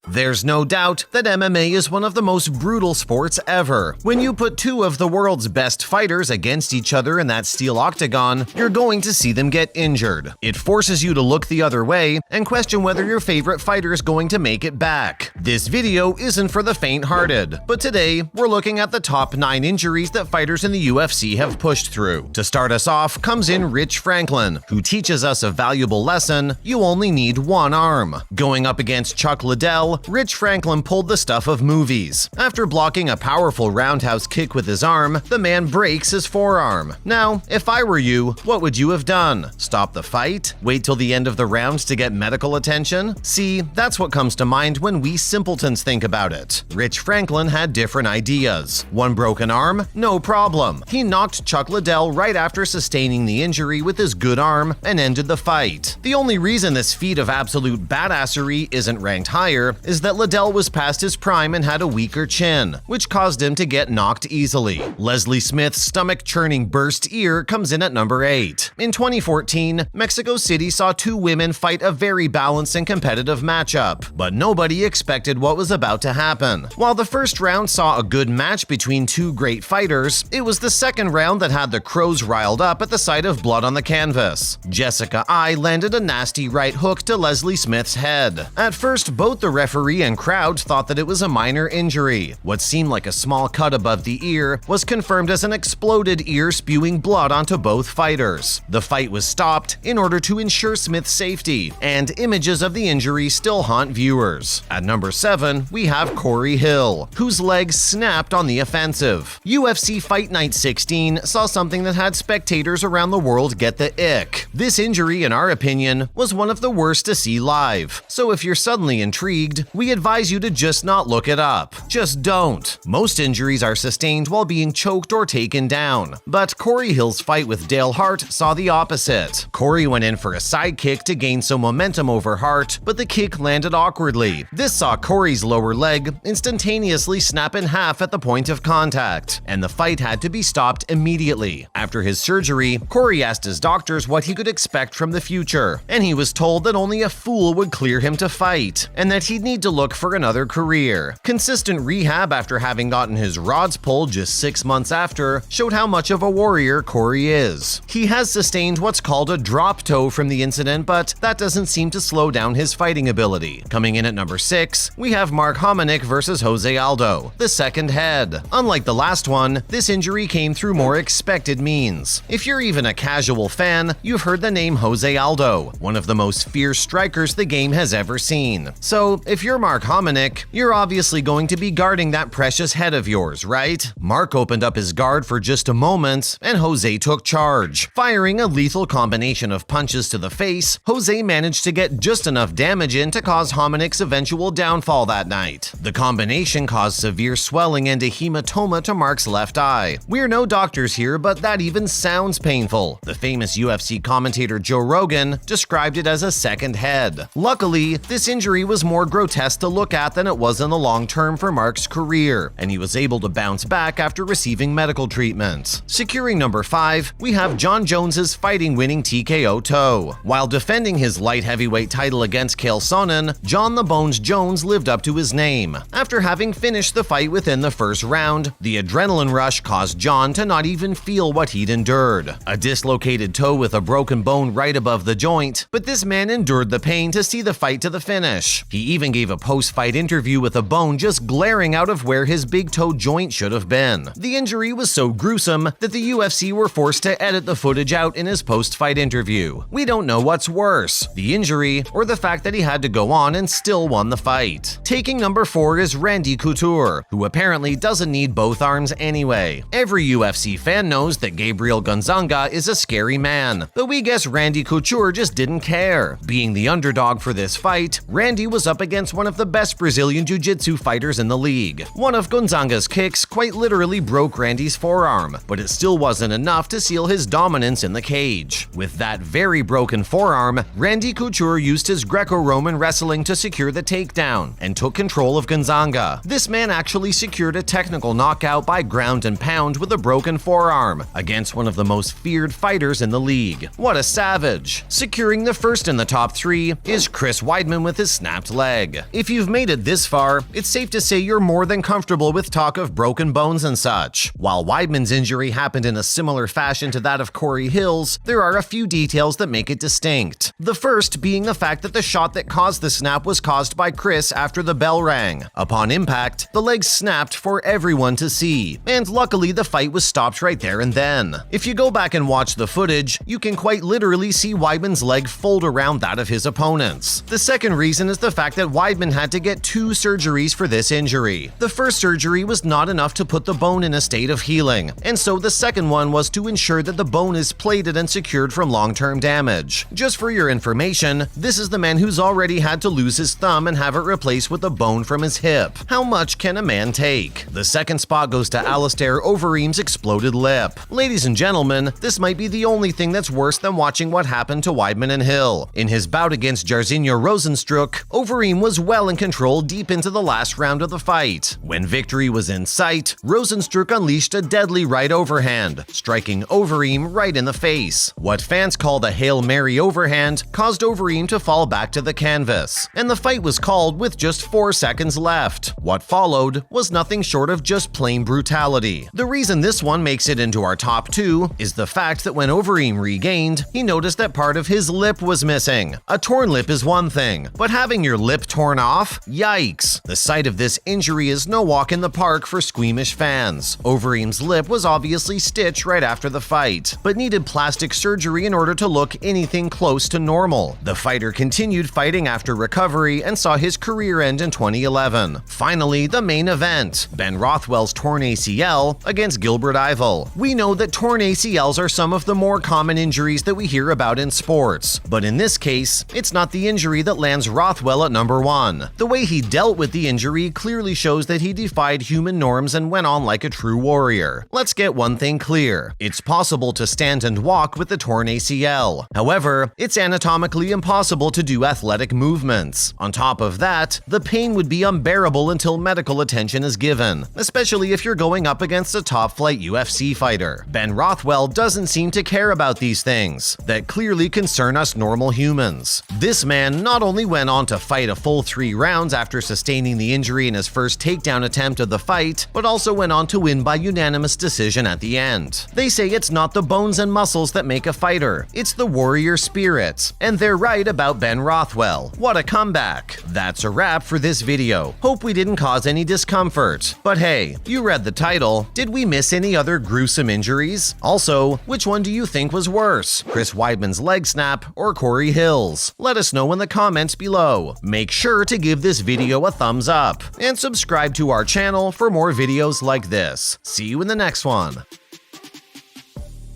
There's no doubt that MMA is one of the most brutal sports ever. When you put two of the world's best fighters against each other in that steel octagon, you're going to see them get injured. It forces you to look the other way and question whether your favorite fighter is going to make it back. This video isn't for the faint-hearted, but today we're looking at the top 9 injuries that fighters in the UFC have pushed through. To start us off comes in Rich Franklin, who teaches us a valuable lesson: you only need one arm. Going up against Chuck Liddell, Rich Franklin pulled the stuff of movies. After blocking a powerful roundhouse kick with his arm, the man breaks his forearm. Now, if I were you, what would you have done? Stop the fight? Wait till the end of the rounds to get medical attention? See, that's what comes to mind when we simpletons think about it. Rich Franklin had different ideas. One broken arm? No problem. He knocked Chuck Liddell right after sustaining the injury with his good arm and ended the fight. The only reason this feat of absolute badassery isn't ranked higher is that Liddell was past his prime and had a weaker chin, which caused him to get knocked easily. Leslie Smith's stomach-churning burst ear comes in at number 8. In 2014, Mexico City saw two women fight a very balanced and competitive matchup, but nobody expected what was about to happen. While the first round saw a good match between two great fighters, it was the second round that had the crows riled up at the sight of blood on the canvas. Jessica I landed a nasty right hook to Leslie Smith's head. At first, both the referee and crowd thought that it was a minor injury. What seemed like a small cut above the ear was confirmed as an exploded ear spewing blood onto both fighters. The fight was stopped in order to ensure Smith's safety, and images of the injury still haunt viewers. At number 7, we have Corey Hill, whose legs snapped on the offensive. UFC Fight Night 16 saw something that had spectators around the world get the ick. This injury, in our opinion, was one of the worst to see live. So if you're suddenly intrigued, we advise you to just not look it up. Just don't. Most injuries are sustained while being choked or taken down. But Corey Hill's fight with Dale Hart saw the opposite. Corey went in for a side kick to gain some momentum over Hart, but the kick landed awkwardly. This saw Corey's lower leg instantaneously snap in half at the point of contact, and the fight had to be stopped immediately. After his surgery, Corey asked his doctors what he could expect from the future, and he was told that only a fool would clear him to fight, and that he'd need to look for another career. Consistent rehab after having gotten his rods pulled just 6 months after showed how much of a warrior Corey is. He has sustained what's called a drop toe from the incident, but that doesn't seem to slow down his fighting ability. Coming in at number 6, we have Mark Hominick versus Jose Aldo, the second head. Unlike the last one, this injury came through more expected means. If you're even a casual fan, you've heard the name Jose Aldo, one of the most fierce strikers the game has ever seen. So, if you're Mark Hominick, you're obviously going to be guarding that precious head of yours, right? Mark opened up his guard for just a moment, and Jose took charge. Firing a lethal combination of punches to the face, Jose managed to get just enough damage in to cause Hominick's eventual downfall that night. The combination caused severe swelling and a hematoma to Mark's left eye. We're no doctors here, but that even sounds painful. The famous UFC commentator Joe Rogan described it as a second head. Luckily, this injury was more grotesque to look at than it was in the long term for Mark's career, and he was able to bounce back after receiving medical treatment. Securing number 5, we have John Jones's fighting-winning TKO toe. While defending his light heavyweight title against Chael Sonnen, John the Bones Jones lived up to his name. After having finished the fight within the first round, the adrenaline rush caused John to not even feel what he'd endured. A dislocated toe with a broken bone right above the joint, but this man endured the pain to see the fight to the finish. He even gave a post-fight interview with a bone just glaring out of where his big toe joint should have been. The injury was so gruesome that the UFC were forced to edit the footage out in his post-fight interview. We don't know what's worse, the injury or the fact that he had to go on and still won the fight. Taking number 4 is Randy Couture, who apparently doesn't need both arms anyway. Every UFC fan knows that Gabriel Gonzaga is a scary man, but we guess Randy Couture just didn't care. Being the underdog for this fight, Randy was up against one of the best Brazilian Jiu-Jitsu fighters in the league. One of Gonzaga's kicks quite literally broke Randy's forearm, but it still wasn't enough to seal his dominance in the cage. With that very broken forearm, Randy Couture used his Greco-Roman wrestling to secure the takedown and took control of Gonzaga. This man actually secured a technical knockout by ground and pound with a broken forearm against one of the most feared fighters in the league. What a savage! Securing the first in the top 3 is Chris Weidman with his snapped leg. leg. If you've made it this far, it's safe to say you're more than comfortable with talk of broken bones and such. While Weidman's injury happened in a similar fashion to that of Corey Hill's, there are a few details that make it distinct. The first being the fact that the shot that caused the snap was caused by Chris after the bell rang. Upon impact, the leg snapped for everyone to see, and luckily the fight was stopped right there and then. If you go back and watch the footage, you can quite literally see Weidman's leg fold around that of his opponent's. The second reason is the fact that Weidman had to get 2 surgeries for this injury. The first surgery was not enough to put the bone in a state of healing, and so the second one was to ensure that the bone is plated and secured from long-term damage. Just for your information, this is the man who's already had to lose his thumb and have it replaced with a bone from his hip. How much can a man take? The second spot goes to Alistair Overeem's exploded lip. Ladies and gentlemen, this might be the only thing that's worse than watching what happened to Weidman and Hill. In his bout against Jairzinho Rozenstruik, Overeem was well in control deep into the last round of the fight. When victory was in sight, Rozenstruik unleashed a deadly right overhand, striking Overeem right in the face. What fans called a Hail Mary overhand caused Overeem to fall back to the canvas, and the fight was called with just 4 seconds left. What followed was nothing short of just plain brutality. The reason this one makes it into our top 2 is the fact that when Overeem regained, he noticed that part of his lip was missing. A torn lip is one thing, but having your lip torn off? Yikes! The sight of this injury is no walk in the park for squeamish fans. Overeem's lip was obviously stitched right after the fight, but needed plastic surgery in order to look anything close to normal. The fighter continued fighting after recovery and saw his career end in 2011. Finally, the main event, Ben Rothwell's torn ACL against Gilbert Yvel. We know that torn ACLs are some of the more common injuries that we hear about in sports, but in this case, it's not the injury that lands Rothwell at number 1. The way he dealt with the injury clearly shows that he defied human norms and went on like a true warrior. Let's get one thing clear. It's possible to stand and walk with the torn ACL. However, it's anatomically impossible to do athletic movements. On top of that, the pain would be unbearable until medical attention is given, especially if you're going up against a top-flight UFC fighter. Ben Rothwell doesn't seem to care about these things that clearly concern us normal humans. This man not only went on to fight a full 3 rounds after sustaining the injury in his first takedown attempt of the fight, but also went on to win by unanimous decision at the end. They say it's not the bones and muscles that make a fighter, it's the warrior spirit. And they're right about Ben Rothwell. What a comeback! That's a wrap for this video. Hope we didn't cause any discomfort. But hey, you read the title. Did we miss any other gruesome injuries? Also, which one do you think was worse? Chris Weidman's leg snap or Corey Hill's? Let us know in the comments below. Make sure to give this video a thumbs up and subscribe to our channel for more videos like this. See you in the next one.